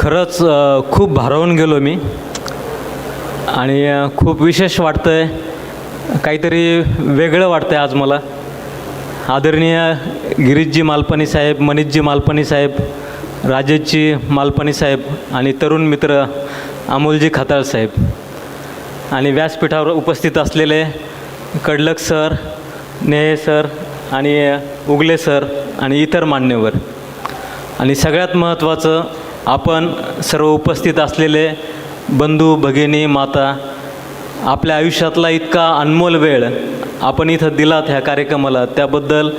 खरंच खूप भारावून गेलो मी आणि खूप विशेष वाटतं आहे, काहीतरी वेगळं वाटतं आहे आज मला. आदरणीय गिरीशजी मालपानी साहेब, मनीषजी मालपानी साहेब, राजेशजी मालपानी साहेब आणि तरुण मित्र अमोलजी खताळ साहेब आणि व्यासपीठावर उपस्थित असलेले कडलक सर, नेहे सर आणि उगले सर आणि इतर मान्यवर आणि सगळ्यात महत्त्वाचं आपण सर्व उपस्थित असलेले बंधू भगिनी माता, आपल्या आयुष्यातला इतका अनमोल वेळ आपण इथं दिलात ह्या कार्यक्रमाला, त्याबद्दल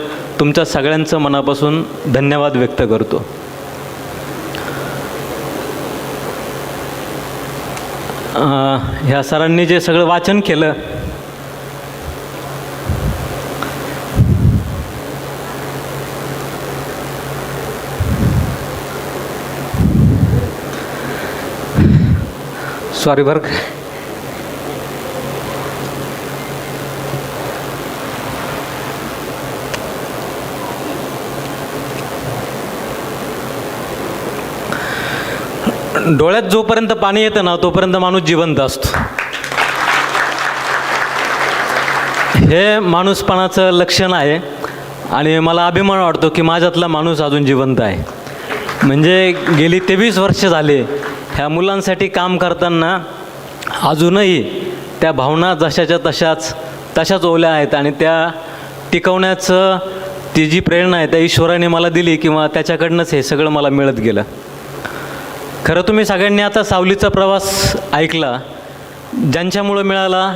तुमच्या सगळ्यांचं मनापासून धन्यवाद व्यक्त करतो. ह्या सरांनी जे सगळं वाचन केलं, सॉरी बरं, डोळ्यात जोपर्यंत पाणी येतं ना तोपर्यंत माणूस जिवंत असतो. हे माणूसपणाचं लक्षण आहे आणि मला अभिमान वाटतो की माझ्यातला माणूस अजून जिवंत आहे. म्हणजे गेली 23 वर्ष झाले ह्या मुलांसाठी काम करताना अजूनही त्या भावना जशाच्या तशाच ओल्या आहेत आणि त्या टिकवण्याचं ती जी प्रेरणा आहे त्या ईश्वराने मला दिली किंवा त्याच्याकडनंच हे सगळं मला मिळत गेलं. खरं तुम्ही सगळ्यांनी आता सावलीचा प्रवास ऐकला, ज्यांच्यामुळं मिळाला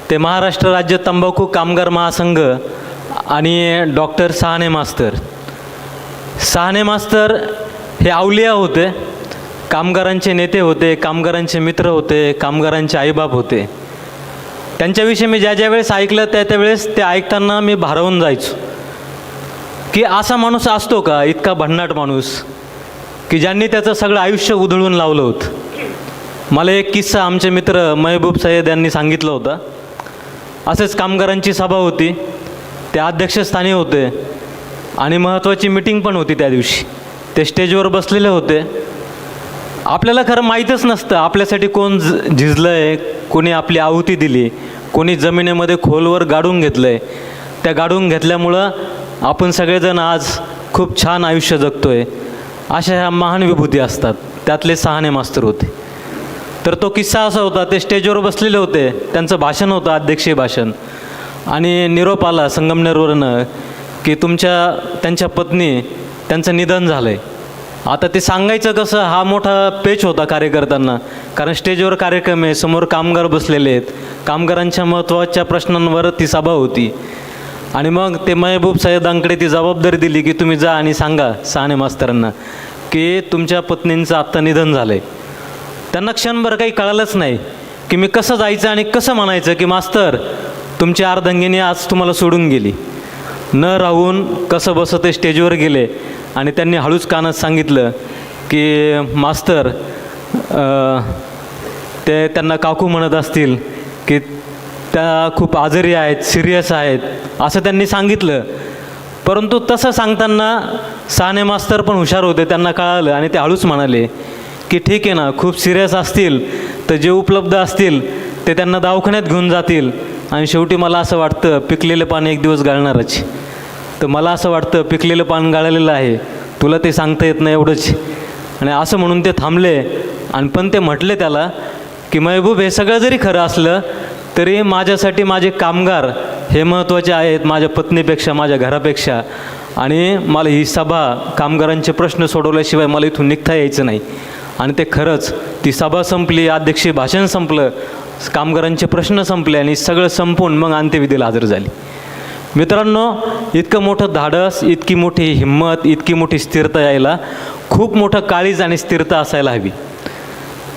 ते महाराष्ट्र राज्य तंबाखू कामगार महासंघ आणि डॉक्टर सहाने मास्तर. सहाने मास्तर हे अवलिया होते, कामगारांचे नेते होते, कामगारांचे मित्र होते, कामगारांचे आईबाप होते. त्यांच्याविषयी मी ज्या वेळेस ऐकलं त्यावेळेस ते ऐकताना मी भारावून जायचो की असा माणूस असतो का, इतका भन्नाट माणूस की ज्यांनी त्याचं सगळं आयुष्य उधळून लावलं होतं. मला एक किस्सा आमचे मित्र महबूब सय्यद यांनी सांगितलं होता. असेच कामगारांची सभा होती, ते अध्यक्षस्थानी होते आणि महत्त्वाची मीटिंग पण होती त्या दिवशी. ते स्टेजवर बसलेले होते. आपल्याला खरं माहीतच नसतं आपल्यासाठी कोण झिजलं आहे, कोणी आपली आहुती दिली, कोणी जमिनीमध्ये खोलवर गाडून घेतलं आहे. त्या गाडून घेतल्यामुळं आपण सगळेजण आज खूप छान आयुष्य जगतो आहे. अशा ह्या महान विभूती असतात. त्यातले सहाने मास्तर होते. तर तो किस्सा असा होता, ते स्टेजवर बसलेले होते, त्यांचं भाषण होतं, अध्यक्षीय भाषण, आणि निरोप आला संगमनेरवरनं की त्यांच्या पत्नी त्यांचं निधन झालं आहे. आता ते सांगायचं कसं, हा मोठा पेच होता कार्यकर्त्यांना, कारण स्टेजवर कार्यक्रम आहे, समोर कामगार बसलेले आहेत, कामगारांच्या महत्त्वाच्या प्रश्नांवर ती सभा होती. आणि मग ते महबूब सय्यदांकडे ती जबाबदारी दिली की तुम्ही जा आणि सांगा सहाने मास्तरांना की तुमच्या पत्नींचं आत्ता निधन झालं आहे. त्यांना क्षणभर काही कळालंच नाही की मी कसं जायचं आणि कसं म्हणायचं की मास्तर तुमची अर्धांगिनी आज तुम्हाला सोडून गेली. न राहून कसं बसं ते स्टेजवर गेले आणि त्यांनी हळूच कानात सांगितलं की मास्तर, ते त्यांना काकू म्हणत असतील की त्या खूप आजारी आहेत, सिरियस आहेत, असं त्यांनी सांगितलं. परंतु तसं सांगताना सहाने मास्तर पण हुशार होते, त्यांना कळालं आणि ते हळूच म्हणाले की ठीक आहे ना, खूप सिरियस असतील तर जे उपलब्ध असतील ते त्यांना दवाखान्यात घेऊन जातील आणि शेवटी मला असं वाटतं पिकलेलं पान एक दिवस गाळणारच. तर मला असं वाटतं पिकलेलं पान गाळलेलं आहे, तुला ते सांगता येत नाही एवढंच. आणि असं म्हणून ते थांबले आणि पण ते म्हटले त्याला की महबूब, हे सगळं जरी खरं असलं तरी माझ्यासाठी माझे कामगार हे महत्त्वाचे आहेत, माझ्या पत्नीपेक्षा, माझ्या घरापेक्षा. आणि मला ही सभा, कामगारांचे प्रश्न सोडवल्याशिवाय मला इथून निघता यायचं नाही. आणि ते खरंच ती सभा संपली, अध्यक्षीय भाषण संपलं, कामगारांचे प्रश्न संपले आणि सगळं संपून मग अंत्यविधीला हजर झाली. मित्रांनो, इतकं मोठं धाडस, इतकी मोठी हिंमत, इतकी मोठी स्थिरता यायला खूप मोठं काळीज आणि स्थिरता असायला हवी.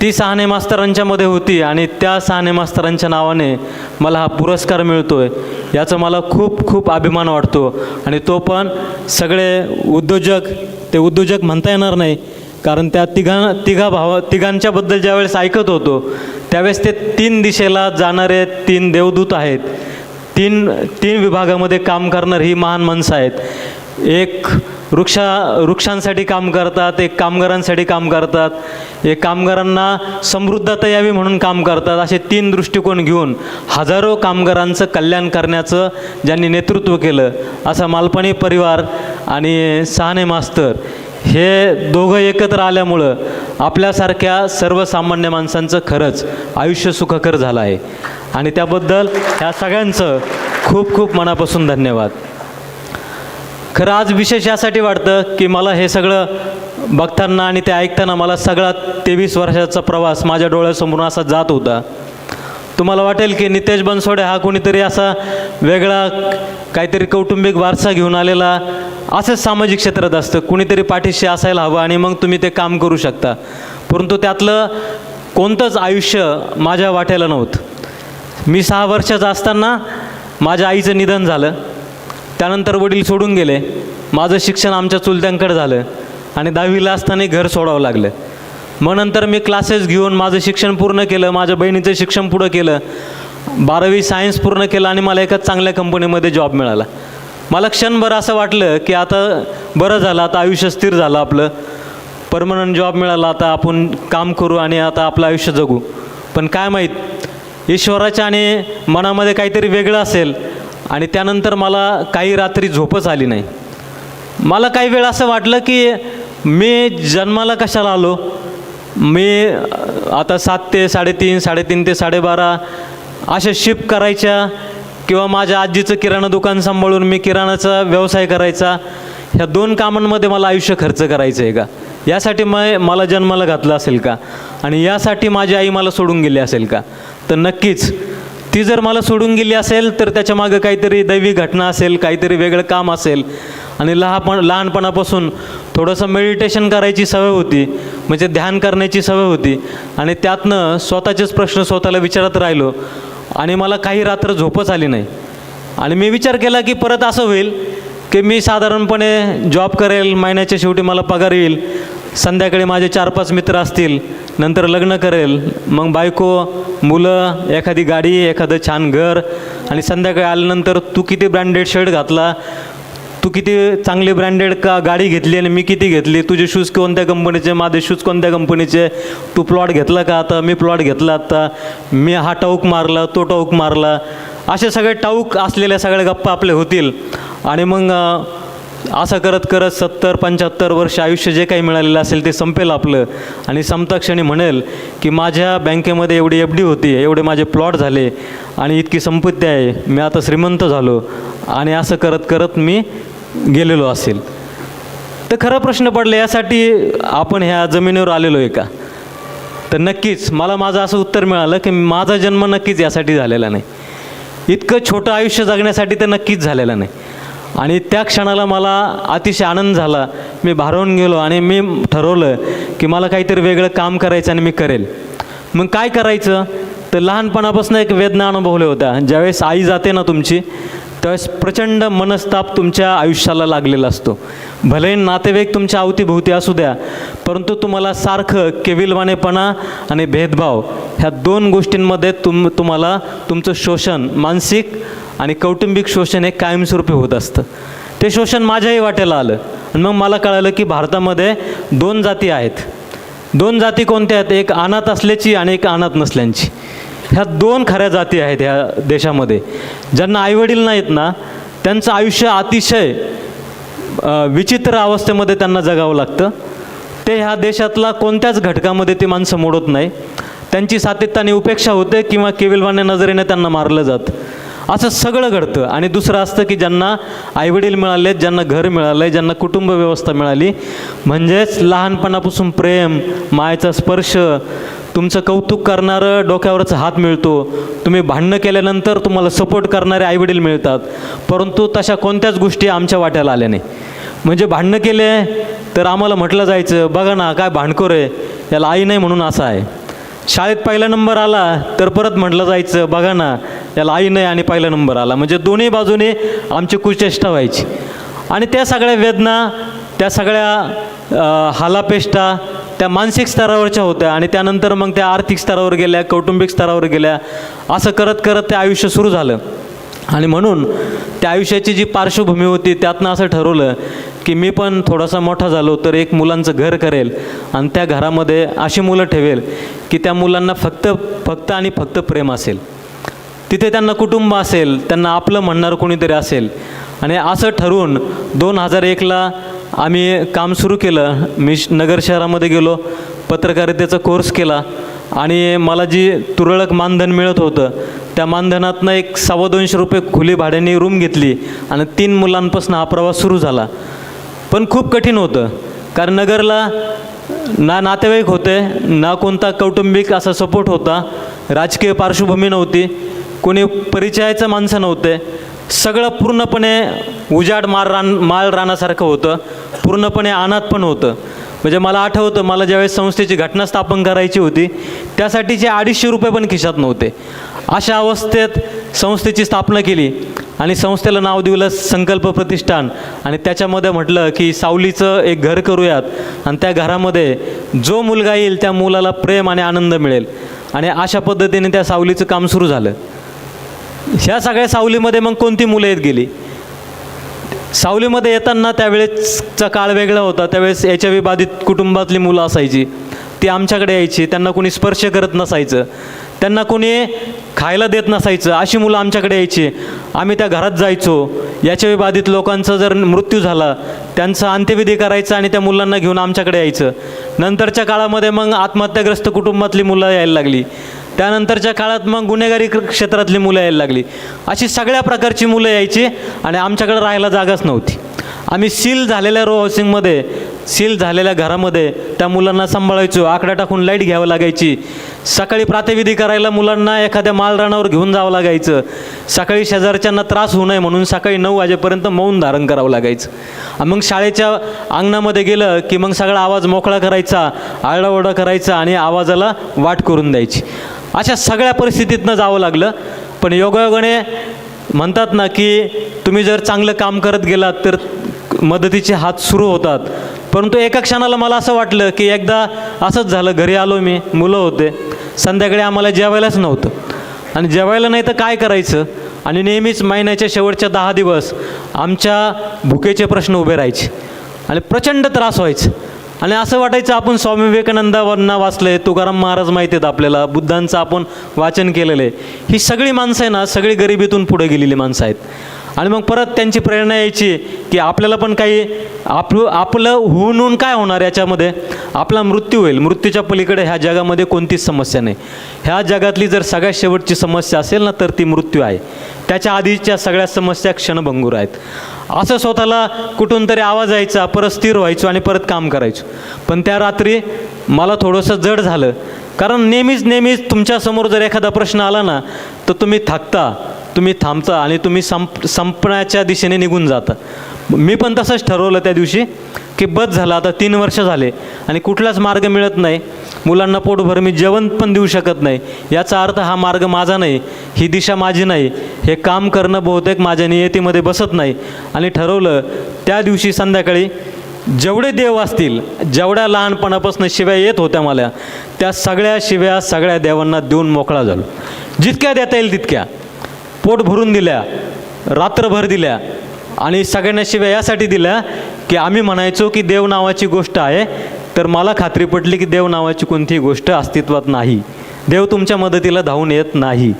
ती सहाने मास्तरांच्यामध्ये होती आणि त्या सहाने मास्तरांच्या नावाने मला हा पुरस्कार मिळतो आहे, याचा मला खूप खूप अभिमान वाटतो. आणि तो पण सगळे उद्योजक, ते उद्योजक म्हणता येणार नाही कारण त्या तिघांच्याबद्दल ज्यावेळेस ऐकत होतो त्यावेळेस ते 3 दिशेला जाणारे 3 देवदूत आहेत, तीन विभागामध्ये काम करणारी ही महान माणसं आहेत. एक वृक्षांसाठी काम करतात, एक कामगारांसाठी काम करतात, एक कामगारांना समृद्धता यावी म्हणून काम करतात. असे 3 दृष्टिकोन घेऊन हजारो कामगारांचं कल्याण करण्याचं ज्यांनी नेतृत्व केलं असा मालपाणी परिवार आणि सहाने मास्तर हे दोघं एकत्र आल्यामुळं आपल्यासारख्या सर्वसामान्य माणसांचं खरंच आयुष्य सुखकर झालं आहे. आणि त्याबद्दल ह्या सगळ्यांचं खूप खूप मनापासून धन्यवाद. खरं आज विशेष यासाठी वाटतं की मला हे सगळं बघताना आणि ते ऐकताना मला सगळा 23 वर्षाचा प्रवास माझ्या डोळ्यासमोर असा जात होता. तुम्हाला वाटेल की नितेश बनसोडे हा कोणीतरी असा वेगळा काहीतरी कौटुंबिक वारसा घेऊन आलेला असंच सामाजिक क्षेत्रात असतं, कुणीतरी पाठीशी असायला हवं आणि मग तुम्ही ते काम करू शकता. परंतु त्यातलं कोणतंच आयुष्य माझ्या वाट्याला नव्हतं. मी 6 वर्षाचा असताना माझ्या आईचं निधन झालं. त्यानंतर वडील सोडून गेले. माझं शिक्षण आमच्या चुलत्यांकडे झालं आणि 10वीला असताना घर सोडावं लागलं. मग नंतर मी क्लासेस घेऊन माझं शिक्षण पूर्ण केलं, माझ्या बहिणीचं शिक्षण पुढं केलं, 12वी सायन्स पूर्ण केलं आणि मला एका चांगल्या कंपनीमध्ये जॉब मिळाला. मला क्षणभर असं वाटलं की आता बरं झालं, आता आयुष्य स्थिर झालं, आपलं परमनंट जॉब मिळाला, आता आपण काम करू आणि आता आपलं आयुष्य जगू. पण काय माहीत ईश्वराच्या आणि मनामध्ये काहीतरी वेगळं असेल. आणि त्यानंतर मला काही रात्री झोपच आली नाही. मला काही वेळ असं वाटलं की मी जन्माला कशाला आलो. मी आता 7 ते 3:30, 3:30 ते 12:30 अशा शिफ्ट करायच्या किंवा माझ्या आजीचं किराणा दुकान सांभाळून मी किराणाचा व्यवसाय करायचा. ह्या 2 कामांमध्ये मला आयुष्य खर्च करायचं आहे का? यासाठी मला जन्माला घातलं असेल का? आणि यासाठी माझी आई मला सोडून गेली असेल का? तर नक्कीच ती जर मला सोडून गेली असेल तर त्याच्या मागं काहीतरी दैवी घटना असेल, काहीतरी वेगळं काम असेल. आणि लहानपणापासून थोडंसं मेडिटेशन करायची सवय होती, म्हणजे ध्यान करण्याची सवय होती. आणि त्यातनं स्वतःचेच प्रश्न स्वतःला विचारत राहिलो आणि मला काही रात्र झोपच आली नाही. आणि मी विचार केला की परत असं होईल की मी साधारणपणे जॉब करेल, महिन्याच्या शेवटी मला पगार येईल, संध्याकाळी माझे 4-5 मित्र असतील, नंतर लग्न करेल, मग बायको, मुलं, एखादी गाडी, एखादं छान घर. आणि संध्याकाळी आल्यानंतर तू किती ब्रँडेड शर्ट घातला, तू किती चांगली ब्रँडेड गाडी घेतली आणि मी किती घेतली, तुझे शूज कोणत्या कंपनीचे, माझे शूज कोणत्या कंपनीचे, तू प्लॉट घेतला का आता, मी प्लॉट घेतला आता, मी हा टाऊक मारला, तो टाऊक मारला. असे सगळे टाऊक असलेल्या सगळ्या गप्पा आपले होतील. आणि मग असं करत करत 70-75 वर्ष आयुष्य जे काही मिळालेलं असेल ते संपेल आपलं. आणि संपताक्षणी म्हणेल की माझ्या बँकेमध्ये एवढी FD होती, एवढे माझे प्लॉट झाले आणि इतकी संपत्ती आहे, मी आता श्रीमंत झालो. आणि असं करत करत मी गेलेलो असेल. तर खरा प्रश्न पडला यासाठी आपण ह्या जमिनीवर आलेलो आहे का? तर नक्कीच मला माझं असं उत्तर मिळालं की माझा जन्म नक्कीच यासाठी झालेला नाही. इतकं छोटं आयुष्य जगण्यासाठी तर नक्कीच झालेलं नाही. आणि त्या क्षणाला मला अतिशय आनंद झाला. मी भारावून गेलो आणि मी ठरवलं की मला काहीतरी वेगळं काम करायचं आणि मी करेल. मग काय करायचं? तर लहानपणापासून एक वेदना अनुभवल्या होत्या. ज्यावेळेस आई जाते ना तुमची, त्यावेळेस प्रचंड मनस्ताप तुमच्या आयुष्याला लागलेला असतो. भले नातेवाईक तुमच्या अवतीभोवती असू द्या, परंतु तुम्हाला सारखं केविलवाणेपणा आणि भेदभाव ह्या 2 गोष्टींमध्ये तुम्हाला तुमचं शोषण, मानसिक आणि कौटुंबिक शोषण हे कायमस्वरूपी होत असतं. ते शोषण माझ्याही वाट्याला आलं. आणि मग मला कळालं की भारतामध्ये 2 जाती आहेत. 2 जाती कोणत्या आहेत? एक अनाथ असल्याची आणि एक अनाथ नसल्यांची. ह्या 2 खऱ्या जाती आहेत ह्या देशामध्ये. ज्यांना आईवडील नाहीत ना, त्यांचं आयुष्य अतिशय विचित्र अवस्थेमध्ये त्यांना जगावं लागतं. ते ह्या देशातला कोणत्याच घटकामध्ये ती माणसं मोडत नाही. त्यांची सातत्याने उपेक्षा होते किंवा केविलवाण्या नजरेने त्यांना मारलं जातं. असं सगळं घडतं. आणि दुसरं असतं की ज्यांना आईवडील मिळाले, ज्यांना घर मिळालं, ज्यांना कुटुंब व्यवस्था मिळाली, म्हणजेच लहानपणापासून प्रेम, मायेचा स्पर्श, तुमचं कौतुक करणारं डोक्यावरचा हात मिळतो, तुम्ही भांडणं केल्यानंतर तुम्हाला सपोर्ट करणारे आईवडील मिळतात. परंतु तशा कोणत्याच गोष्टी आमच्या वाट्याला आल्या नाही. म्हणजे भांडणं केले तर आम्हाला म्हटलं जायचं, बघा ना काय भांडखोर आहे, याला आई नाही म्हणून असं आहे. शाळेत पहिला नंबर आला तर परत म्हटलं जायचं, बघा ना याला आई नाही आणि पहिला नंबर आला. म्हणजे दोन्ही बाजूने आमची कुचेष्टा व्हायची. आणि त्या सगळ्या वेदना, त्या सगळ्या हालापेष्टा त्या मानसिक स्तरावरच्या होत्या. आणि त्यानंतर मग त्या आर्थिक स्तरावर गेल्या, कौटुंबिक स्तरावर गेल्या. असं करत करत ते आयुष्य सुरू झालं. आणि म्हणून त्या आयुष्याची जी पार्श्वभूमी होती त्यातनं असं ठरवलं की मी पण थोडासा मोठा झालो तर एक मुलांचं घर करेल आणि त्या घरामध्ये अशी मुलं ठेवेल की त्या मुलांना फक्त आणि फक्त प्रेम असेल, तिथे त्यांना कुटुंब असेल, त्यांना आपलं म्हणणारं कोणीतरी असेल. आणि असं ठरवून 2001ला आम्ही काम सुरू केलं. मी नगर शहरामध्ये गेलो, पत्रकारितेचा कोर्स केला आणि मला जी तुरळक मानधन मिळत होतं त्या मानधनातनं एक 250 रुपये खुली भाड्याने रूम घेतली आणि 3 मुलांपासून हा प्रवास सुरू झाला. पण खूप कठीण होतं, कारण नगरला ना नातेवाईक होते, ना कोणता कौटुंबिक असा सपोर्ट होता, राजकीय पार्श्वभूमी नव्हती, कोणी परिचयाचं माणसं नव्हते. सगळं पूर्णपणे उजाड माळ रानासारखं होतं, पूर्णपणे अनाथ पण होतं. म्हणजे मला आठवतं, मला ज्यावेळेस संस्थेची घटना स्थापन करायची होती त्यासाठीचे 250 रुपये पण खिशात नव्हते. अशा अवस्थेत संस्थेची स्थापना केली आणि संस्थेला नाव दिलं संकल्प प्रतिष्ठान. आणि त्याच्यामध्ये म्हटलं की सावलीचं एक घर करूयात आणि त्या घरामध्ये जो मुलगा येईल त्या मुलाला प्रेम आणि आनंद मिळेल. आणि अशा पद्धतीने त्या सावलीचं काम सुरू झालं. ह्या सगळ्या सावलीमध्ये मग कोणती मुलं येत गेली? सावलीमध्ये येताना त्यावेळेसचा काळ वेगळा होता. त्यावेळेस HIV बाधित कुटुंबातली मुलं असायची, ती आमच्याकडे यायची. त्यांना कोणी स्पर्श करत नसायचं, त्यांना कोणी खायला देत नसायचं, अशी मुलं आमच्याकडे यायची. आम्ही त्या घरात जायचो. HIV बाधित लोकांचा जर मृत्यू झाला त्यांचा अंत्यविधी करायचा आणि त्या मुलांना घेऊन आमच्याकडे यायचं. नंतरच्या काळामध्ये मग आत्महत्याग्रस्त कुटुंबातली मुलं यायला लागली. त्यानंतरच्या काळात मग गुन्हेगारी क्षेत्रातली मुलं यायला लागली. अशी सगळ्या प्रकारची मुलं यायची आणि आमच्याकडे राहायला जागाच नव्हती. आम्ही सील झालेल्या रो हाऊसिंगमध्ये, सील झालेल्या घरामध्ये त्या मुलांना सांभाळायचो. आकडा टाकून लाईट घ्यावं लागायची. सकाळी प्रात्यविधी करायला मुलांना एखाद्या माळरानावर घेऊन जावं लागायचं. सकाळी शेजारच्यांना त्रास होऊ नये म्हणून सकाळी 9 वाजेपर्यंत मौन धारण करावं लागायचं. मग शाळेच्या अंगणामध्ये गेलं की मग सगळा आवाज मोकळा करायचा, आरडाओरडा करायचा आणि आवाजाला वाट करून द्यायची. अशा सगळ्या परिस्थितीतनं जावं लागलं. पण योगायोगाने म्हणतात ना की तुम्ही जर चांगलं काम करत गेलात तर मदतीचे हात सुरू होतात. परंतु एका क्षणाला मला असं वाटलं की एकदा असंच झालं. घरी आलो मी, मुलं होते, संध्याकाळी आम्हाला जेवायलाच नव्हतं. आणि जेवायला नाही तर काय करायचं. आणि नेहमीच महिन्याच्या शेवटच्या 10 दिवस आमच्या भुकेचे प्रश्न उभे राहायचे आणि प्रचंड त्रास व्हायचा. आणि असं वाटायचं आपण स्वामी विवेकानंदांना वाचलं आहे, तुकाराम महाराज माहिती आहेत आपल्याला, बुद्धांचं आपण वाचन केलेलं आहे. ही सगळी माणसं आहे ना, सगळी गरिबीतून पुढे गेलेली माणसं आहेत. आणि मग परत त्यांची प्रेरणा यायची की आपल्याला पण काही आपलं होऊन काय होणार याच्यामध्ये, आपला मृत्यू होईल. मृत्यूच्या पलीकडे ह्या जगामध्ये कोणतीच समस्या नाही. ह्या जगातली जर सगळ्यात शेवटची समस्या असेल ना तर ती मृत्यू आहे. त्याच्या आधीच्या सगळ्या समस्या क्षणभंगूर आहेत. असं स्वतःला कुठून तरी आवाज यायचा, परत स्थिर व्हायचो आणि परत काम करायचो. पण त्या रात्री मला थोडंसं जड झालं, कारण नेहमीच तुमच्यासमोर जर एखादा प्रश्न आला ना तर तुम्ही थकता, तुम्ही थांबता आणि तुम्ही संपण्याच्या दिशेने निघून जाता. मी पण तसंच ठरवलं त्या दिवशी की बस झालं, आता 3 वर्ष झाले आणि कुठलाच मार्ग मिळत नाही. मुलांना पोटभर मी जेवण पण देऊ शकत नाही. याचा अर्थ हा मार्ग माझा नाही, ही दिशा माझी नाही, हे काम करणं बहुतेक माझ्या नियतीमध्ये बसत नाही. आणि ठरवलं त्या दिवशी संध्याकाळी जेवढे देव असतील, जेवढ्या लहानपणापासून शिव्या येत होत्या मला, त्या सगळ्या शिव्या सगळ्या देवांना देऊन मोकळा झालो. जितक्या देता येईल तितक्या पोट भरून दिल्या, रात्रभर दिल्या. आणि सगळ्यांना शिव्या यासाठी दिल्या की आम्ही म्हणायचो की देव नावाची गोष्ट आहे, तर मला खात्री पटली की देव नावाची कोणतीही गोष्ट अस्तित्वात नाही. देव तुमच्या मदतीला धावून येत नाही.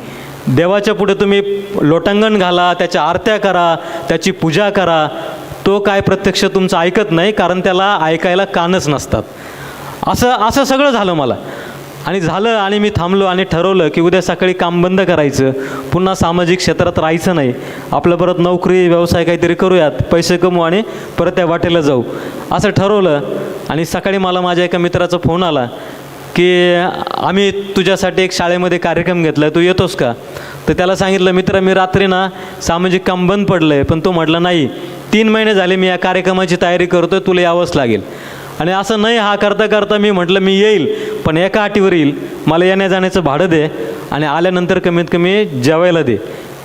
देवाच्या पुढे तुम्ही लोटांगण घाला, त्याच्या आरत्या करा, त्याची पूजा करा, तो काय प्रत्यक्ष तुमचं ऐकत नाही, कारण त्याला ऐकायला कानच नसतात. असं सगळं झालं मला. आणि मी थांबलो आणि ठरवलं की उद्या सकाळी काम बंद करायचं, पुन्हा सामाजिक क्षेत्रात राहायचं नाही, आपलं परत नोकरी व्यवसाय काहीतरी करूयात, पैसे कमवू आणि परत त्या वाटेला जाऊ, असं ठरवलं. आणि सकाळी मला माझ्या एका मित्राचा फोन आला की आम्ही तुझ्यासाठी एक शाळेमध्ये कार्यक्रम घेतला आहे, तू येतोस का? तर त्याला सांगितलं, मित्र मी रात्री ना सामाजिक काम बंद पडलं आहे. पण तो म्हटला नाही, 3 महिने झाले मी या कार्यक्रमाची तयारी करतो, तुला यावंच लागेल. आणि असं नाही हा करता मी म्हटलं मी येईल, पण एका अटीवर येईल, मला येण्या जाण्याचं भाडं दे आणि आल्यानंतर कमीत कमी जेवायला दे.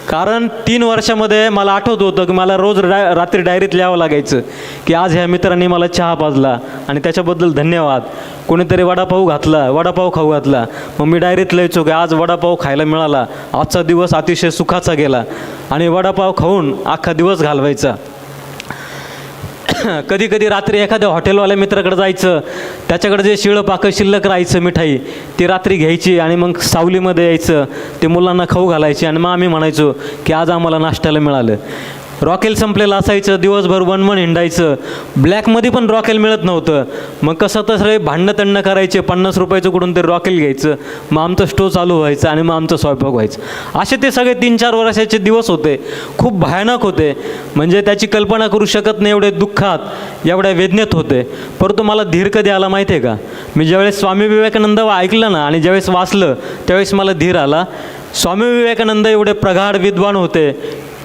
कारण 3 वर्षामध्ये मला आठवत होतं की मला रोज रात्री डायरीत लिहावं लागायचं की आज ह्या मित्रांनी मला चहा पाजला आणि त्याच्याबद्दल धन्यवाद. कोणीतरी वडापाव खाऊ घातला, मग मी डायरीत लिहायचो की आज वडापाव खायला मिळाला, आजचा दिवस अतिशय सुखाचा गेला, आणि वडापाव खाऊन अख्खा दिवस घालवायचा. कधी कधी रात्री एखाद्या हॉटेलवाल्या मित्राकडे जायचं, त्याच्याकडे जे शिळं पाकं शिल्लक राहायचं मिठाई ती रात्री घ्यायची आणि मग सावलीमध्ये यायचं, ते मुलांना खाऊ घालायची आणि मग आम्ही म्हणायचो की आज आम्हाला नाश्त्याला मिळालं. रॉकेल संपलेलं असायचं, दिवसभर वनवन हिंडायचं, ब्लॅकमध्ये पण रॉकेल मिळत नव्हतं. मग कसं तर सगळे भांडणं तंडणं करायचे, 50 रुपयाचं कुठून तरी रॉकेल घ्यायचं, मग आमचं स्टोव चालू व्हायचं आणि मग आमचं स्वयंपाक व्हायचं. असे ते सगळे 3-4 वर्षाचे दिवस होते, खूप भयानक होते. म्हणजे त्याची कल्पना करू शकत नाही, एवढे दुःखात, एवढ्या वेदनेत होते. परंतु मला धीर कधी आला माहिती आहे का? मी ज्यावेळेस स्वामी विवेकानंद ऐकलं ना आणि ज्यावेळेस वाचलं त्यावेळेस मला धीर आला. स्वामी विवेकानंद एवढे प्रगाढ विद्वान होते,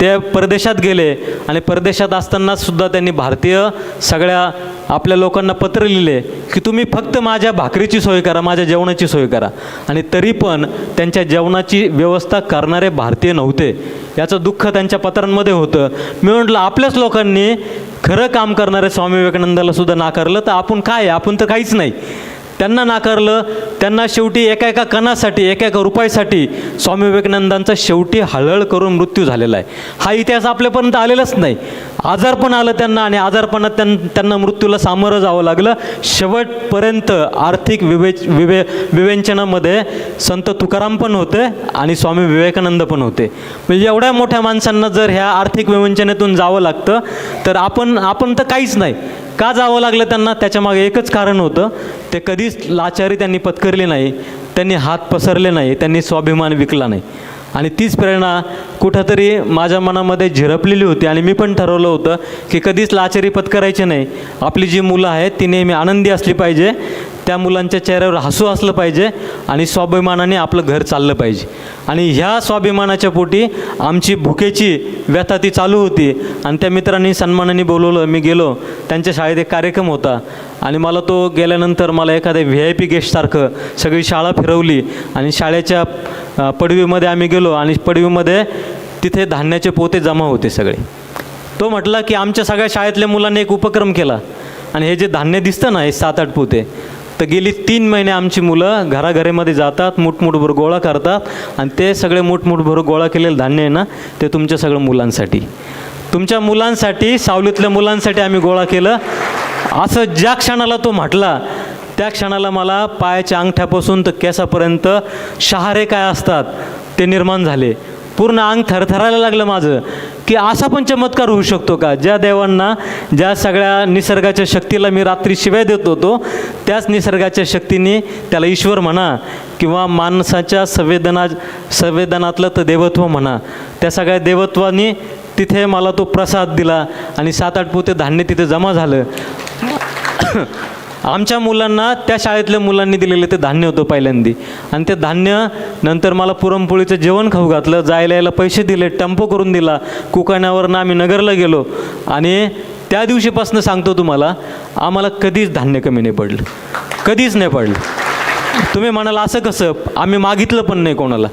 ते परदेशात गेले आणि परदेशात असतानासुद्धा त्यांनी भारतीय सगळ्या आपल्या लोकांना पत्र लिहिले की तुम्ही फक्त माझ्या भाकरीची सोय करा, माझ्या जेवणाची सोय करा. आणि तरी पण त्यांच्या जेवणाची व्यवस्था करणारे भारतीय नव्हते, याचं दुःख त्यांच्या पत्रांमध्ये होतं. मी म्हटलं आपल्याच लोकांनी खरं काम करणारे स्वामी विवेकानंदाला सुद्धा नाकारलं, तर आपण काय? आपण तर काहीच नाही. त्यांना नाकारलं. त्यांना शेवटी एका कणासाठी, एका रुपयासाठी स्वामी विवेकानंदांचा शेवटी हळहळ करून मृत्यू झालेला आहे. हा इतिहास आपल्यापर्यंत आलेलाच नाही. आजारपण आलं त्यांना आणि आजारपणात त्यांना मृत्यूला सामोरं जावं लागलं. शेवटपर्यंत आर्थिक विवेचनामध्ये संत तुकाराम पण होते आणि स्वामी विवेकानंद पण होते. म्हणजे एवढ्या मोठ्या माणसांना जर ह्या आर्थिक विवेचनेतून जावं लागतं तर आपण तर काहीच नाही. का जावं लागलं त्यांना? त्याच्यामागे एकच कारण होतं, ते कधीच लाचारी त्यांनी पत्करली नाही, त्यांनी हात पसरले नाही, त्यांनी स्वाभिमान विकला नाही. आणि तीच प्रेरणा कुठंतरी माझ्या मनामध्ये झिरपलेली होती आणि मी पण ठरवलं होतं की कधीच लाचारी पत्करायची नाही. आपली जी मुलं आहेत ती नेहमी आनंदी असली पाहिजे, त्या मुलांच्या चेहऱ्यावर हसू असलं पाहिजे आणि स्वाभिमानाने आपलं घर चाललं पाहिजे. आणि ह्या स्वाभिमानाच्या पोटी आमची भुकेची व्यथा ती चालू होती. आणि त्या मित्रांनी सन्मानाने बोलवलं, मी गेलो. त्यांच्या शाळेत एक कार्यक्रम होता आणि मला तो गेल्यानंतर मला एखाद्या VIP गेस्टसारखं सगळी शाळा फिरवली आणि शाळेच्या पडवीमध्ये आम्ही गेलो आणि पडवीमध्ये तिथे धान्याचे पोते जमा होते सगळे. तो म्हटला की आमच्या सगळ्या शाळेतल्या मुलांनी एक उपक्रम केला आणि हे जे धान्य दिसतं ना, हे 7-8 पोते, तर गेली 3 महिने आमची मुलं घराघरेमध्ये जातात, मुठमुठभर गोळा करतात आणि ते सगळे मुठमुठभर गोळा केलेलं धान्य आहे ना, ते तुमच्या सगळं मुलांसाठी, तुमच्या मुलांसाठी, सावलीतल्या मुलांसाठी आम्ही गोळा केलं. असं ज्या क्षणाला तो म्हटला त्या क्षणाला मला पायाच्या अंगठ्यापासून तर केसापर्यंत शहारे काय असतात ते निर्माण झाले. पूर्ण अंग थरथरायला लागलं माझं की असा पण चमत्कार होऊ शकतो का? ज्या देवांना, ज्या सगळ्या निसर्गाच्या शक्तीला मी रात्री शिव्या देत होतो, त्याच निसर्गाच्या शक्तीने, त्याला ईश्वर म्हणा किंवा माणसाच्या संवेदनातलं तर देवत्व म्हणा, त्या सगळ्या देवत्वाने तिथे मला तो प्रसाद दिला आणि 7-8 पोते धान्य तिथे जमा झालं. आमच्या मुलांना, त्या शाळेतल्या मुलांनी दिलेलं ते धान्य होतं पहिल्यांदी. आणि ते धान्य नंतर मला पुरणपोळीचं जेवण खाऊ घातलं, जायला यायला पैसे दिले, टेम्पो करून दिला, कुकाण्यावरनं आम्ही नगरला गेलो. आणि त्या दिवशीपासून सांगतो तुम्हाला, आम्हाला कधीच धान्य कमी नाही पडलं, कधीच नाही पडलं. तुम्ही म्हणाल असं कसं? आम्ही मागितलं पण नाही, कोणाला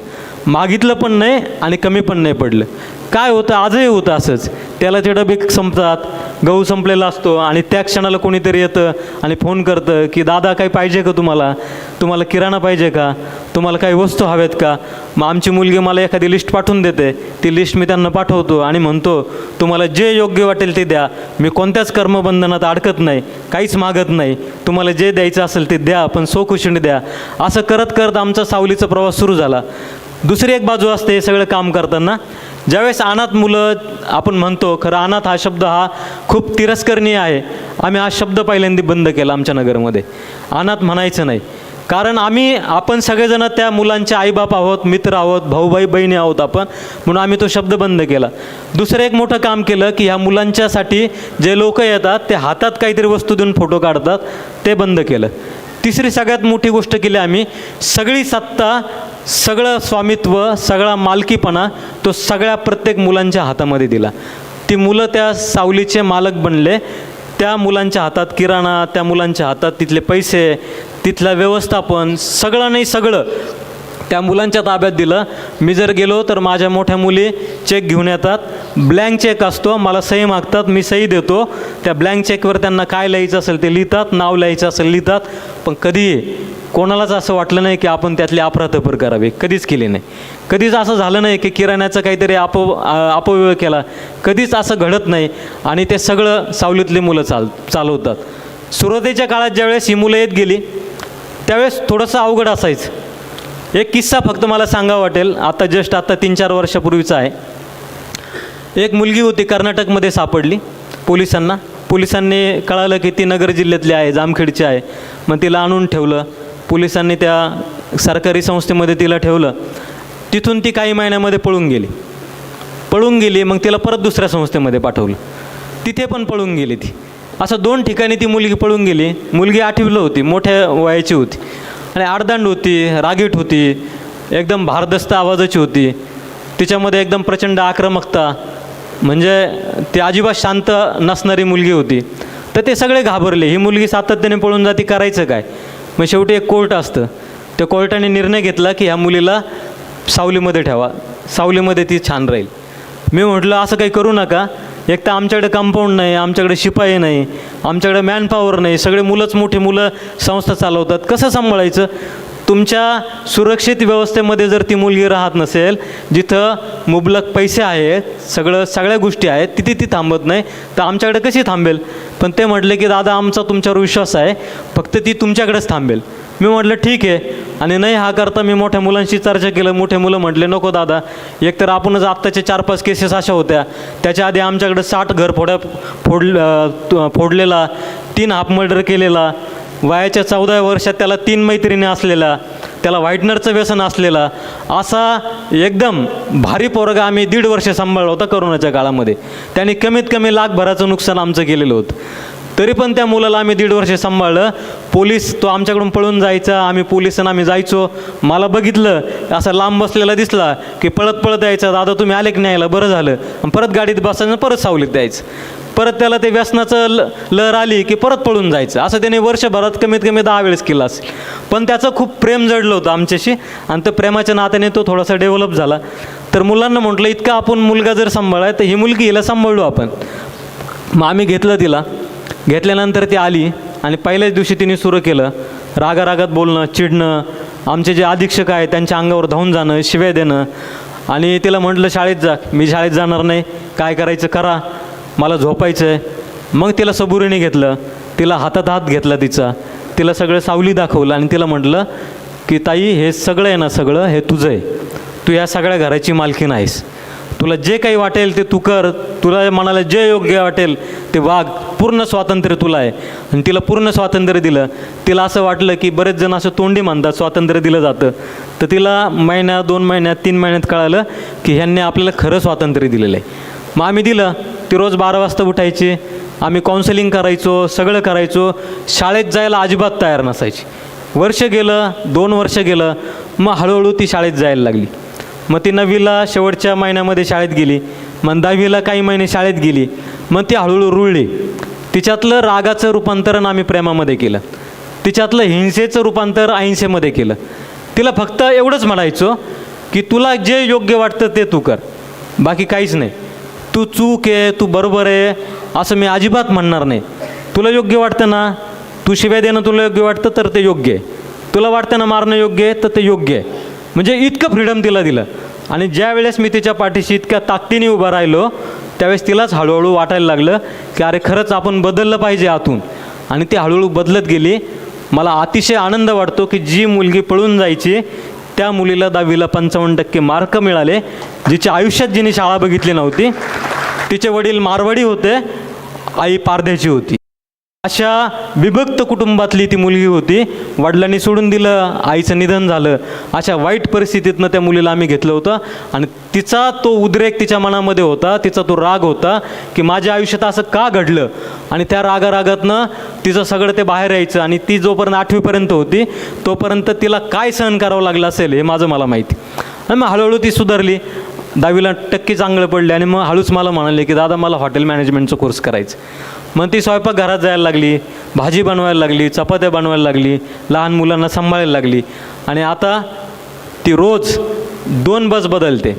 मागितलं पण नाही आणि कमी पण नाही पडलं. काय होतं, आजही होतं असंच. तेलाचे डबे संपतात, गहू संपलेला असतो आणि त्या क्षणाला कोणीतरी येतं आणि फोन करतं की दादा काही पाहिजे का तुम्हाला किराणा पाहिजे का, तुम्हाला काही वस्तू हव्यात का? मग आमची मुलगी मला एखादी लिस्ट पाठवून देते, ती लिस्ट मी त्यांना पाठवतो आणि म्हणतो तुम्हाला जे योग्य वाटेल ते द्या, मी कोणत्याच कर्मबंधनात अडकत नाही, काहीच मागत नाही, तुम्हाला जे द्यायचं असेल ते द्या, पण स्वखुशीने द्या. असं करत करत आमचा सावलीचा प्रवास सुरू झाला. दुसरी एक बाजू असते हे सगळं काम करताना, ज्यावेळेस अनाथ मुलं आपण म्हणतो, खरं अनाथ हा शब्द हा खूप तिरस्करणीय आहे. आम्ही हा शब्द पहिल्यांदा बंद केला आमच्या नगरमध्ये, अनाथ म्हणायचं नाही. कारण आपण सगळेजण त्या मुलांचे आईबाप आहोत, मित्र आहोत, भाऊ बहिणी आहोत आपण, म्हणून आम्ही तो शब्द बंद केला. दुसरं एक मोठं काम केलं की ह्या मुलांच्यासाठी जे लोक येतात ते हातात काहीतरी वस्तू देऊन फोटो काढतात, ते बंद केलं. तिसरी सगळ्यात मोठी गोष्ट केली आम्ही, सगळी सत्ता, सगळं स्वामित्व, सगळा मालकीपणा तो सगळ्या प्रत्येक मुलांच्या हातामध्ये दिला. ती मुलं त्या सावलीचे मालक बनले. त्या मुलांच्या हातात किराणा, त्या मुलांच्या हातात तिथले पैसे, तिथलं व्यवस्थापन, सगळं नाही सगळं त्या मुलांच्या ताब्यात दिलं. मी जर गेलो तर माझ्या मोठ्या मुली चेक घेऊन येतात, ब्लँक चेक असतो, मला सही मागतात, मी सही देतो. त्या ब्लँक चेकवर त्यांना काय लिहायचं असेल ते लिहितात, नाव लिहायचं असेल लिहितात. पण कधीही कोणालाच असं वाटलं नाही की आपण त्यातली अफरातफर करावी, कधीच केली नाही. कधीच असं झालं नाही की किराण्याचं काहीतरी अपव्यय केला, कधीच असं घडत नाही. आणि ते सगळं सावलीतली मुलं चालवतात. सुरुवातीच्या काळात ज्यावेळेस ही मुलं येत गेली त्यावेळेस थोडंसं अवघड असायचं. एक किस्सा फक्त मला सांगावा वाटेल, आता 3-4 वर्षापूर्वीचा आहे. एक मुलगी होती, कर्नाटकमध्ये सापडली पोलिसांनी कळालं की ती नगर जिल्ह्यातली आहे, जामखेडची आहे. मग तिला आणून ठेवलं पोलिसांनी, त्या सरकारी संस्थेमध्ये तिला ठेवलं. तिथून ती काही महिन्यामध्ये पळून गेली. मग तिला परत दुसऱ्या संस्थेमध्ये पाठवलं, तिथे पण पळून गेली ती. असं 2 ठिकाणी ती मुलगी पळून गेली. मुलगी 8वीला होती, मोठ्या वयाची होती आणि आडदांड होती, रागीट होती, एकदम भारदस्त आवाजाची होती. तिच्यामध्ये एकदम प्रचंड आक्रमकता, म्हणजे ती अजिबात शांत नसणारी मुलगी होती. तर ते सगळे घाबरले, ही मुलगी सातत्याने पळून जाती, करायचं काय. मग शेवटी एक कोर्ट असतं, त्या कोर्टाने निर्णय घेतला की ह्या मुलीला सावलीमध्ये ठेवा, सावलीमध्ये ती छान राहील. मी म्हटलं असं काही करू नका, एक तर आमच्याकडे कंपाऊंड नाही, आमच्याकडे शिपाई नाही, आमच्याकडे मॅनपॉवर नाही, सगळे मोठी मुलं संस्था चालवतात, कसं सांभाळायचं. तुमच्या सुरक्षित व्यवस्थेमध्ये जर ती मुलगी राहत नसेल, जिथं मुबलक पैसे आहेत, सगळ्या गोष्टी आहेत, तिथे ती थांबत नाही, तर आमच्याकडे कशी थांबेल. पण ते म्हटले की दादा आमचा तुमच्यावर विश्वास आहे, फक्त ती तुमच्याकडेच थांबेल. मी म्हटलं ठीक आहे. आणि नाही हा करता मी मोठ्या मुलांशी चर्चा केलं. मोठे मुलं म्हटले नको दादा, एकतर आपणच आत्ताच्या 4-5 केसेस अशा होत्या, त्याच्या आधी आमच्याकडे 60 घर फोडलेला, 3 हाफ मर्डर केलेला, वयाच्या 14व्या वर्षात त्याला 3 मैत्रिणी असलेला, त्याला व्हाईटनरचं व्यसन असलेला, असा एकदम भारी पोरगा आम्ही 1.5 वर्ष सांभाळला होता करोनाच्या काळामध्ये. त्यांनी कमीत कमी लाखभराचं नुकसान आमचं केलेलं होतं. तरी पण त्या मुलाला आम्ही 1.5 वर्ष सांभाळलं. तो आमच्याकडून पळून जायचा, आम्ही जायचो. मला बघितलं असं लांब बसलेला दिसला की पळत यायचा, दादा तुम्ही आले की न्यायला, बरं झालं. परत गाडीत बसायचं, परत सावलीत द्यायचं. परत त्याला ते व्यसनाचं लहर आली की परत पळून जायचं. असं त्याने वर्षभरात कमीत कमी 10 वेळेस केलं असेल. पण त्याचं खूप प्रेम जडलं होतं आमच्याशी आणि त्या प्रेमाच्या नात्याने तो थोडासा डेव्हलप झाला. तर मुलांना म्हटलं इतका आपण मुलगा जर सांभाळाय तर ही मुलगी हिला सांभाळू आपण. मग आम्ही घेतलं तिला. घेतल्यानंतर ती आली आणि पहिल्याच दिवशी तिने सुरू केलं रागारागात बोलणं, चिडणं, आमचे जे अधीक्षक आहेत त्यांच्या अंगावर धावून जाणं, शिव्या देणं. आणि तिला म्हटलं शाळेत जा. मी शाळेत जाणार नाही, काय करायचं करा, मला झोपायचं आहे. मग तिला सबुरीने घेतलं, तिला हातात हात घेतला तिला सगळं सावली दाखवलं आणि तिला म्हटलं की ताई हे सगळं आहे ना, सगळं हे तुझं आहे, तू या सगळ्या घराची मालकीण आहेस, तुला जे काही वाटेल ते तू कर, तुला मनाला जे योग्य वाटेल ते वाग, पूर्ण स्वातंत्र्य तुला आहे. आणि तिला पूर्ण स्वातंत्र्य दिलं. तिला असं वाटलं की बरेच जण असं तोंडी म्हणतात स्वातंत्र्य दिलं जातं, तर तिला महिन्यात, 2 महिन्यात, 3 महिन्यात कळालं की ह्यांनी आपल्याला खरं स्वातंत्र्य दिलेलं आहे. मग आम्ही दिलं. ती रोज 12 वाजता उठायची, आम्ही काउन्सिलिंग करायचो, सगळं करायचो. शाळेत जायला अजिबात तयार नसायची. वर्ष गेलं, 2 वर्ष गेलं, मग हळूहळू ती शाळेत जायला लागली. मग ती 9वीला शेवटच्या महिन्यामध्ये शाळेत गेली. मग 10वीला काही महिने शाळेत गेली. मग ती हळूहळू रुळली. तिच्यातलं रागाचं रूपांतरण आम्ही प्रेमामध्ये केलं, तिच्यातलं हिंसेचं रूपांतर अहिंसेमध्ये केलं. तिला फक्त एवढंच म्हणायचो की तुला जे योग्य वाटतं ते तू कर, बाकी काहीच नाही. तू चूक आहे, तू बरोबर आहे असं मी अजिबात म्हणणार नाही. तुला योग्य वाटतं ना, तू शिव्या देणं तुला योग्य वाटतं तर ते योग्य आहे, तुला वाटतं ना मारणं योग्य आहे तर ते योग्य आहे. म्हणजे इतकं फ्रीडम तिला दिलं. आणि ज्या वेळेस मी तिच्या पाठीशी इतक्या ताकदीने उभं राहिलो त्यावेळेस तिलाच हळूहळू वाटायला लागलं की अरे खरंच आपण बदललं पाहिजे आतून. आणि ती हळूहळू बदलत गेली. मला अतिशय आनंद वाटतो की जी मुलगी पळून जायची त्या मुलीला 10वीला 55% मार्क मिळाले. जिच्या आयुष्यात जिने शाळा बघितली नव्हती. तिचे वडील मारवाडी होते, आई पारध्याची होती. अशा विभक्त कुटुंबातली ती मुलगी होती. वडिलांनी सोडून दिलं, आईचं निधन झालं. अशा वाईट परिस्थितीतनं त्या मुलीला आम्ही घेतलं होतं. आणि तिचा तो उद्रेक तिच्या मनामध्ये होता, तिचा तो राग होता की माझ्या आयुष्यात असं का घडलं. आणि त्या रागारागातनं तिचं सगळं ते बाहेर यायचं. आणि ती जोपर्यंत 8वीपर्यंत होती तोपर्यंत तिला काय सहन करावं लागलं असेल हे माझं मला माहिती. आणि मग हळूहळू ती सुधारली. 10वीला टक्के चांगलं पडले. आणि मग हळूच मला म्हणाले की दादा मला हॉटेल मॅनेजमेंटचा कोर्स करायचं. मग ती स्वयंपाकघरात जायला लागली, भाजी बनवायला लागली, चपात्या बनवायला लागली, लहान मुलांना सांभाळायला लागली. आणि आता ती रोज 2 बस बदलते.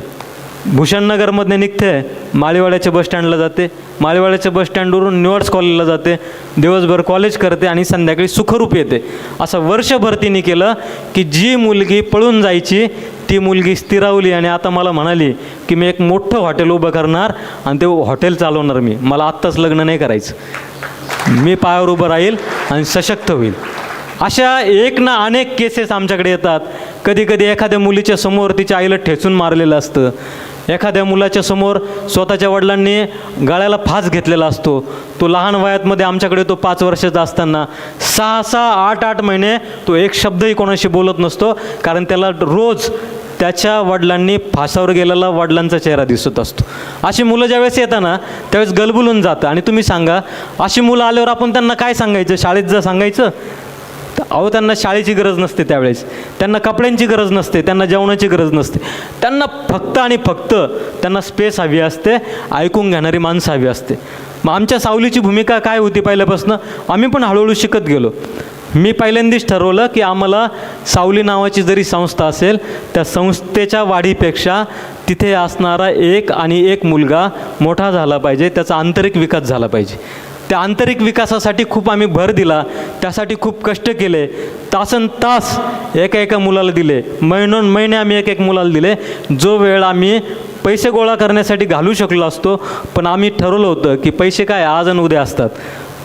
भूषणनगरमधनं निघते, माळीवाड्याच्या बसस्टँडला जाते, माळीवाड्याच्या बसस्टँडवरून न्यूआर्ट्स कॉलेजला जाते, दिवसभर कॉलेज करते आणि संध्याकाळी सुखरूप येते. असं वर्षभर तिने केलं की जी मुलगी पळून जायची ती मुलगी स्थिरावली आणि आता मला म्हणाली की मी एक मोठं हॉटेल उभं करणार आणि ते हॉटेल चालवणार मी. मला आत्ताच लग्न नाही करायचं, मी पायावर उभं राहील आणि सशक्त होईल. अशा एक ना अनेक केसेस आमच्याकडे येतात. कधी कधी एखाद्या मुलीच्या समोर तिच्या आईला ठेचून मारलेलं असतं, एखाद्या मुलाच्या समोर स्वतःच्या वडिलांनी गळ्याला फास घेतलेला असतो. तो लहान वयातमध्ये आमच्याकडे तो 5 वर्षाचा असताना 6-6, 8-8 महिने तो एक शब्दही कोणाशी बोलत नसतो, कारण त्याला रोज त्याच्या वडिलांनी फासावर गेलेला वडिलांचा चेहरा दिसत असतो. अशी मुलं ज्यावेळेस येतात ना त्यावेळेस गलबलून जातं. आणि तुम्ही सांगा, अशी मुलं आल्यावर आपण त्यांना काय सांगायचं? शाळेत जा सांगायचं? अहो, त्यांना शाळेची गरज नसते, त्यावेळेस त्यांना कपड्यांची गरज नसते, त्यांना जेवणाची गरज नसते. त्यांना फक्त आणि फक्त त्यांना स्पेस हवी असते, ऐकून घेणारी माणसं हवी असते. मग आमच्या सावलीची भूमिका काय होती पहिल्यापासून? आम्ही पण हळूहळू शिकत गेलो. मी पहिल्यांदाच ठरवलं की आम्हाला सावली नावाची जरी संस्था असेल, त्या संस्थेच्या वाढीपेक्षा तिथे असणारा एक मुलगा मोठा झाला पाहिजे, त्याचा आंतरिक विकास झाला पाहिजे. त्या आंतरिक विकासासाठी खूप आम्ही भर दिला, त्यासाठी खूप कष्ट केले. तासनतास एका मुलाला दिले, महिने आम्ही एक मुलाला दिले. जो वेळ आम्ही पैसे गोळा करण्यासाठी घालू शकलो असतो, पण आम्ही ठरवलं होतं की पैसे काय आज आणि उद्या असतात,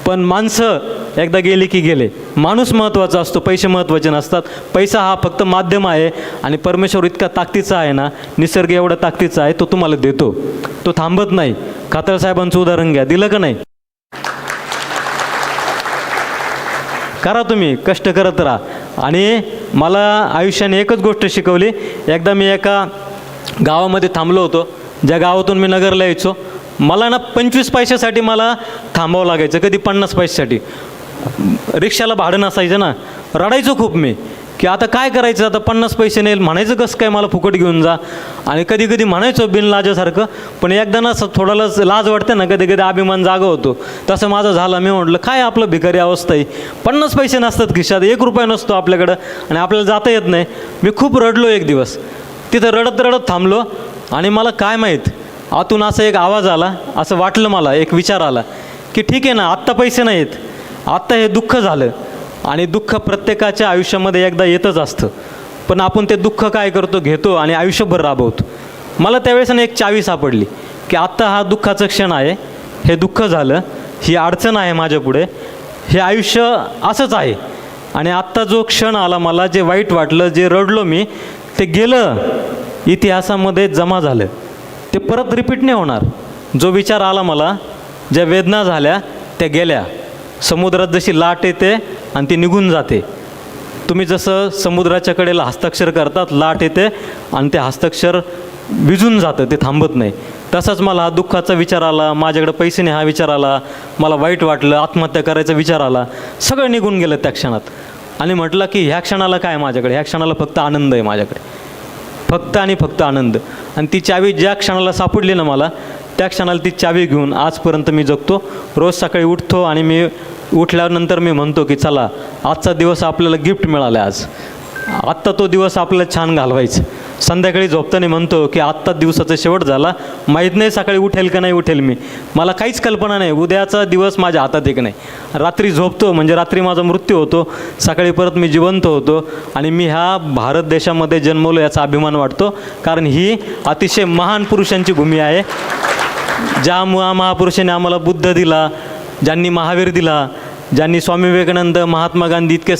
पण माणसं एकदा गेली की गेले. माणूस महत्त्वाचा असतो, पैसे महत्त्वाचे नसतात. पैसा हा फक्त माध्यम आहे आणि परमेश्वर इतका ताकदीचा आहे ना, निसर्ग एवढा ताकदीचा आहे, तो तुम्हाला देतो, तो थांबत नाही. खातर साहेबांचं उदाहरण घ्या, दिलं का नाही? करा, तुम्ही कष्ट करत राहा. आणि मला आयुष्याने एकच गोष्ट शिकवली. एकदा मी एका गावामध्ये थांबलो होतो, ज्या गावातून मी नगरला यायचो. मला ना 25 पैशासाठी मला थांबावं लागायचं, कधी 50 पैशासाठी. रिक्षाला भाडं नसायचं ना, रडायचो खूप मी की आता काय करायचं, आता 50 पैसे नाही, म्हणायचं कसं काय मला फुकट घेऊन जा. आणि कधी कधी म्हणायचो बिनलाजासारखं, पण एकदा ना थोडाला लाज वाटते ना, कधी कधी अभिमान जागा होतो. तसं माझं झालं. मी म्हटलं काय आपलं भिकारी अवस्था आहे, 50 पैसे नसतात खिशात, 1 रुपया नसतो आपल्याकडं आणि आपल्याला जाता येत नाही. मी खूप रडलो एक दिवस, तिथं रडत रडत थांबलो. आणि मला काय माहीत, आतून असं एक आवाज आला, असं वाटलं मला, एक विचार आला की ठीक आहे ना, आत्ता पैसे नाहीत, आत्ता हे दुःख झालं. आणि दुःख प्रत्येकाच्या आयुष्यामध्ये एकदा येतच असतं, पण आपण ते दुःख काय करतो, घेतो आणि आयुष्यभर राबवतो. मला त्यावेळेस एक चावी सापडली की आत्ता हा दुःखाचं क्षण आहे, हे दुःख झालं, ही अडचण आहे माझ्यापुढे, हे आयुष्य असंच आहे. आणि आत्ता जो क्षण आला, मला जे वाईट वाटलं, जे रडलो मी, ते गेलं, इतिहासामध्ये जमा झालं, ते परत रिपीट नाही होणार. जो विचार आला मला, ज्या वेदना झाल्या त्या गेल्या. समुद्रात जशी लाट येते आणि ती निघून जाते, तुम्ही जसं समुद्राच्या कडेला हस्ताक्षर करतात, लाट येते आणि ते हस्ताक्षर विझून जातं, ते थांबत नाही. तसंच मला हा दुःखाचा विचार आला, माझ्याकडे पैसे नाही हा विचार आला, मला वाईट वाटलं, आत्महत्या करायचा विचार आला, सगळं निघून गेलं त्या क्षणात. आणि म्हटलं की ह्या क्षणाला काय माझ्याकडे, ह्या क्षणाला फक्त आनंद आहे माझ्याकडे, फक्त आणि फक्त आनंद. आणि ती चावी ज्या क्षणाला सापडली ना मला, त्या क्षणाला ती चावी घेऊन आजपर्यंत मी जगतो. रोज सकाळी उठतो आणि मी उठल्यानंतर मी म्हणतो की चला, आजचा दिवस आपल्याला गिफ्ट मिळालं, आज आत्ता तो दिवस आपल्याला छान घालवायचं. संध्याकाळी झोपताना म्हणतो की आत्ता दिवसाचा शेवट झाला, माहीत नाही सकाळी उठेल का नाही उठेल मी, मला काहीच कल्पना नाही, उद्याचा दिवस माझ्या हातात एक नाही. रात्री झोपतो म्हणजे रात्री माझा मृत्यू होतो, सकाळी परत मी जिवंत होतो. आणि मी ह्या भारत देशामध्ये जन्मलो याचा अभिमान वाटतो, कारण ही अतिशय महान पुरुषांची भूमी आहे. ज्या महापुरुषांनी आम्हाला बुद्ध दिला, ज्यांनी महावीर दिला, ज्यांनी स्वामी विवेकानंद, महात्मा गांधी इतके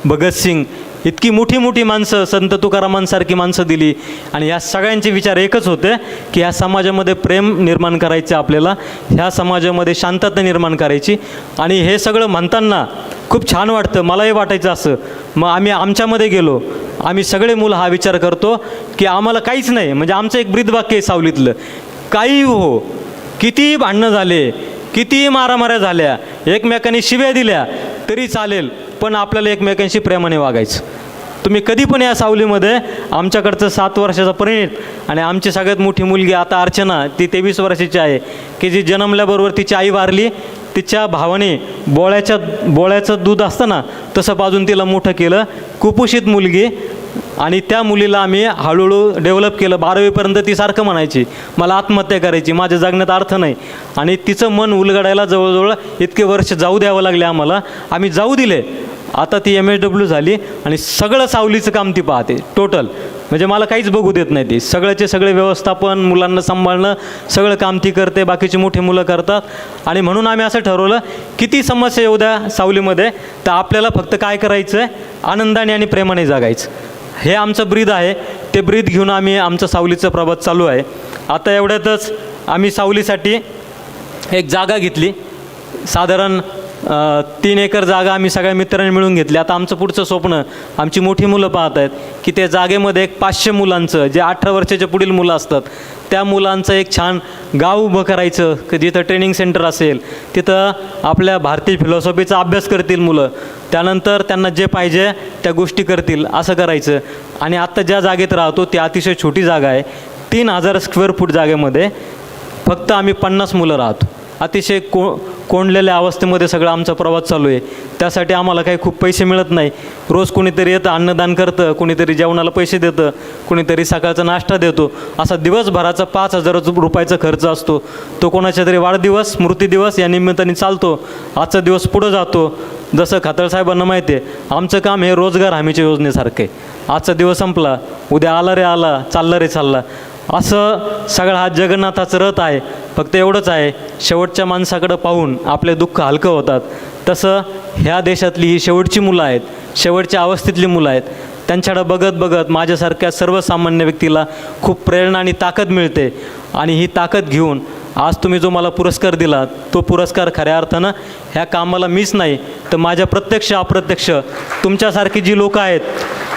भगतसिंग, इतकी मोठी मोठी माणसं, संत तुकारामांसारखी माणसं दिली. आणि या सगळ्यांचे विचार एकच होते की ह्या समाजामध्ये प्रेम निर्माण करायचं आपल्याला, ह्या समाजामध्ये शांतता निर्माण करायची. आणि हे सगळं म्हणताना खूप छान वाटतं, मलाही वाटायचं असं. मग आम्ही आमच्यामध्ये गेलो, आम्ही सगळे मुलं हा विचार करतो की आम्हाला काहीच नाही, म्हणजे आमचं एक ब्रीदवाक्य आहे सावलीतलं, काही हो, कितीही भांडणं झाले, कितीही मारामाऱ्या झाल्या, एकमेकांनी शिव्या दिल्या तरी चालेल, पण आपल्याला एकमेकांशी प्रेमाने वागायचं. तुम्ही कधी पण या सावलीमध्ये, आमच्याकडचं 7 वर्षाचा परिणित आणि आमची सगळ्यात मोठी मुलगी आता अर्चना, ती 23 वर्षाची आहे, की जी जन्मल्याबरोबर तिची आई वारली. तिच्या भावाने बोळ्याचं दूध असतं ना तसं पाजून तिला मोठं केलं. कुपोषित मुलगी आणि त्या मुलीला आम्ही हळूहळू डेव्हलप केलं. 12वीपर्यंत ती सारखं म्हणायची मला आत्महत्या करायची, माझ्या जगण्यात अर्थ नाही. आणि तिचं मन उलगडायला जवळजवळ इतके वर्ष जाऊ द्यावं लागले आम्हाला. आम्ही जाऊ दिले. आता ती MSW झाली आणि सगळं सावलीचं काम ती पाहते टोटल. म्हणजे मला काहीच बघू देत नाही ती. सगळ्याचे सगळे व्यवस्थापन, मुलांना सांभाळणं, सगळं काम ती करते. बाकीची मोठी मुलं करतात. आणि म्हणून आम्ही असं ठरवलं, किती समस्या येऊ द्या सावलीमध्ये, तर आपल्याला फक्त काय करायचं आहे, आनंदाने आणि प्रेमाने जगायचं. हे आमचं ब्रीद आहे. ते ब्रीद घेऊन आम्ही आमचं सावलीचं प्रभात चालू आहे. आता एवढ्यातच आम्ही सावलीसाठी एक जागा घेतली. साधारण 3 एकर जागा आम्ही सगळ्या मित्रांनी मिळून घेतली. आता आमचं पुढचं स्वप्न, आमची मोठी मुलं पाहत आहेत की त्या जागेमध्ये एक 500 मुलांचं, जे 18 वर्षाच्या पुढील मुलं असतात, त्या मुलांचं एक छान गाव उभं करायचं, की जिथं ट्रेनिंग सेंटर असेल, तिथं आपल्या भारतीय फिलॉसॉफीचा अभ्यास करतील मुलं, त्यानंतर त्यांना जे पाहिजे त्या गोष्टी करतील, असं करायचं. आणि आत्ता ज्या जागेत राहतो ती अतिशय छोटी जागा आहे. 3000 स्क्वेअर फूट जागेमध्ये फक्त आम्ही 50 मुलं राहतो. अतिशय कोंडलेल्या अवस्थेमध्ये सगळं आमचा प्रवास चालू आहे. त्यासाठी आम्हाला काही खूप पैसे मिळत नाही. रोज कोणीतरी येतं, अन्नदान करतं, कोणीतरी जेवणाला पैसे देतं, कोणीतरी सकाळचा नाश्ता देतो. असा दिवसभराचा 5000 रुपयाचा खर्च असतो. तो कोणाच्या तरी वाढदिवस, स्मृतिदिवस या निमित्ताने चालतो. आजचा दिवस पुढं जातो. जसं खातळ साहेबांना माहिती आहे, आमचं काम हे रोजगार हमीच्या योजनेसारखं आहे. आजचा दिवस संपला, उद्या आला रे आला, चालला रे चालला, असं सगळा हा जगन्नाथाचं रथ आहे. फक्त एवढंच आहे, शेवटच्या माणसाकडं पाहून आपले दुःख हलकं होतात. तसं ह्या देशातली ही शेवटची मुलं आहेत, शेवटच्या अवस्थेतली मुलं आहेत. त्यांच्याकडं बघत बघत माझ्यासारख्या सर्वसामान्य व्यक्तीला खूप प्रेरणा आणि ताकद मिळते. आणि ही ताकद घेऊन आज तुम्ही जो मला पुरस्कार दिला, तो पुरस्कार खऱ्या अर्थानं ह्या कामाला मीच नाही, तर माझ्या प्रत्यक्ष अप्रत्यक्ष तुमच्यासारखी जी लोकं आहेत,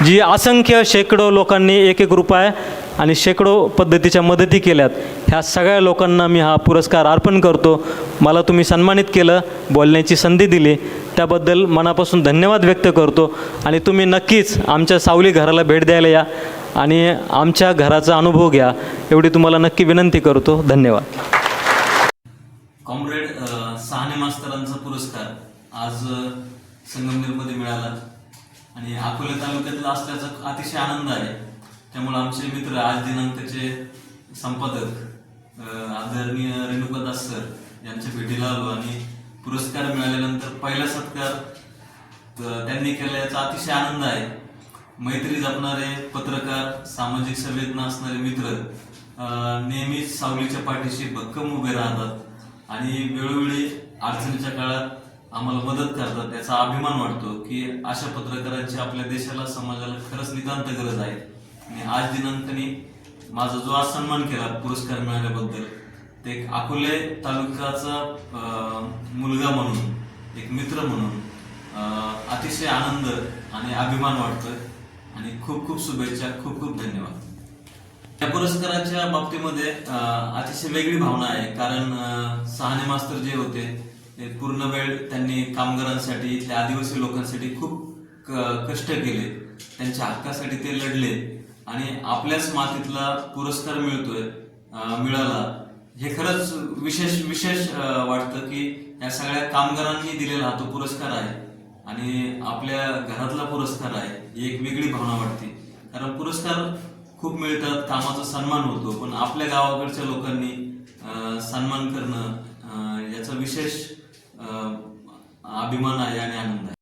जी असंख्य शेकडो लोकांनी 1-1 रुपया आणि शेकडो पद्धतीच्या मदती केल्यात, ह्या सगळ्या लोकांना मी हा पुरस्कार अर्पण करतो. मला तुम्ही सन्मानित केलं, बोलण्याची संधी दिली, त्याबद्दल मनापासून धन्यवाद व्यक्त करतो. आणि तुम्ही नक्कीच आमच्या सावली घराला भेट द्यायला या आणि आमच्या घराचा अनुभव घ्या, एवढी तुम्हाला नक्की विनंती करतो. धन्यवाद. कॉम्रेड सहाने मास्तरांचा पुरस्कार आज संगमनेरमध्ये मिळाला आणि अकोले तालुक्यातील असल्याचा अतिशय आनंद आहे. त्यामुळे आमचे मित्र आज दिनांकाचे संपादक आदरणीय रेणुकादास सर यांच्या भेटीला आलो आणि पुरस्कार मिळाल्यानंतर पहिला सत्कार त्यांनी केला याचा अतिशय आनंद आहे. मैत्री जपणारे पत्रकार, सामाजिक संवेदना असणारे मित्र नेहमीच सावलीच्या पाठीशी भक्कम उभे राहतात आणि वेळोवेळी अडचणीच्या काळात आम्हाला मदत करतात. याचा अभिमान वाटतो की अशा पत्रकारांची आपल्या देशाला, समाजाला खरंच नितांत गरज आहे. आणि आज दिनांकाने माझा जो आज सन्मान केला पुरस्कार मिळाल्याबद्दल, ते एक अकोले तालुक्याचा मुलगा म्हणून, एक मित्र म्हणून अतिशय आनंद आणि अभिमान वाटतोय. आणि खूप खूप शुभेच्छा, खूप खूप धन्यवाद. या पुरस्काराच्या बाबतीमध्ये अतिशय वेगळी भावना आहे. कारण सहाने मास्तर जे होते ते पूर्ण वेळ त्यांनी कामगारांसाठी, इथल्या आदिवासी लोकांसाठी खूप कष्ट केले, त्यांच्या हक्कासाठी ते लढले आणि आपल्याच मातीतला पुरस्कार मिळाला हे खरंच विशेष वाटतं की या सगळ्या कामगारांनी दिलेला हा तो पुरस्कार आहे आणि आपल्या घरातला पुरस्कार आहे. ही एक वेगळी भावना वाटते. कारण पुरस्कार खूप मिळतात, कामाचा सन्मान होतो, पण आपल्या गावाकडच्या लोकांनी सन्मान करणं याचा विशेष अभिमान आहे आणि आनंद आहे.